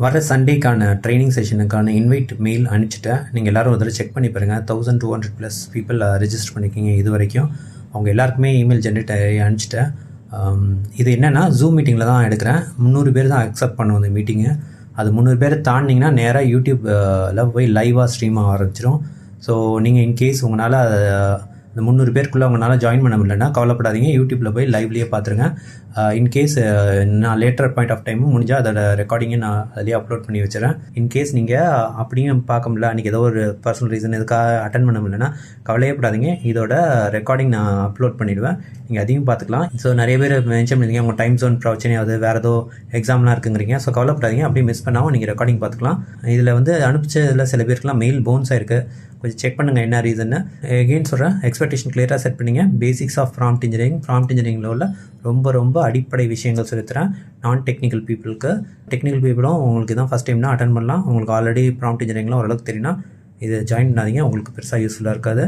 வர சண்டேக்கான training செஷனுக்கான invite mail அனுப்பிச்சிட்டேன். நீங்கள் எல்லோரும் ஒரு தடவை செக் பண்ணி பாருங்கள். 1200+ பீப்புள் ரெஜிஸ்டர் பண்ணியிருக்கீங்க இது வரைக்கும். அவங்க எல்லாருக்குமே இமெயில் ஜென்ரேட் அனுப்பிச்சிட்டேன். இது என்னென்னா ஜூம் மீட்டிங்கில் தான் எடுக்கிறேன். 300 பேர் தான் அக்செப்ட் பண்ணுவோம் இந்த மீட்டிங்கு. அது 300 பேர் தாண்டிங்கன்னா நேராக யூடியூப்பில் போய் லைவாக ஸ்ட்ரீமாக ஆரம்பிச்சிடும். ஸோ நீங்கள் இன்கேஸ் உங்களால் இந்த 300 பேருக்குள்ளே உங்களால் ஜாயின் பண்ண முடியலன்னா கவலைப்படாதீங்க, யூடியூப்பில் போய் லைவ்லேயே பார்த்துருங்க. இன்கேஸ் நான் லேட்டர் பாயிண்ட் ஆஃப் டைமும் முடிஞ்சால் அதோட ரெக்கார்டிங்கை நான் அதிலே அப்லோட் பண்ணி வச்சுறேன். இன்கேஸ் நீங்கள் அப்படியும் பார்க்க முடியல, அன்றைக்கி ஏதோ ஒரு பர்சனல் ரீசன் எதுக்காக அட்டன் பண்ண முடியலன்னா கவலையப்படாதீங்க, இதோட ரெக்கார்டிங் நான் அப்லோட் பண்ணிவிடுவேன், நீங்கள் அதையும் பார்த்துக்கலாம். ஸோ நிறைய பேர் மென்ஷன் பண்ணிங்க உங்கள் டைம் ஜோன் பிரச்சனையாவது வேறு ஏதோ எக்ஸாம்லாம் இருக்குங்கிறீங்க. ஸோ கவலைப்படாதீங்க, அப்படியே மிஸ் பண்ணாமல் நீங்கள் ரெக்கார்டிங் பார்த்துக்கலாம். இதில் அனுப்பிச்சதில் சில பேருக்குலாம் மெயில் பவுன்ஸ் ஆயிருக்கு, கொஞ்சம் செக் பண்ணுங்கள் என்ன ரீசன்னு. எகெயின் சொல்கிறேன், எக்ஸ்பெக்டேஷன் கிளியராக செட் பண்ணிங்க. பேசிக்ஸ் ஆஃப் ப்ராம்ப்ட் இன்ஜினியரிங்கில் உள்ள ரொம்ப அடிப்படை விஷயங்கள் சொல்லித்தரேன் நான் டெக்னிக்கல் பீப்புளுக்கு. டெக்னிக்கல் பீப்புளும் உங்களுக்கு தான் ஃபஸ்ட் டைம்னா அட்டன் பண்ணலாம். உங்களுக்கு ஆல்ரெடி ப்ராம்ப்ட் இன்ஜினியரிங்லாம் ஓரளவுக்கு தெரியும்னா இது ஜாயின் பண்ணாதீங்க, உங்களுக்கு பெருசாக யூஸ்ஃபுல்லாக இருக்காது.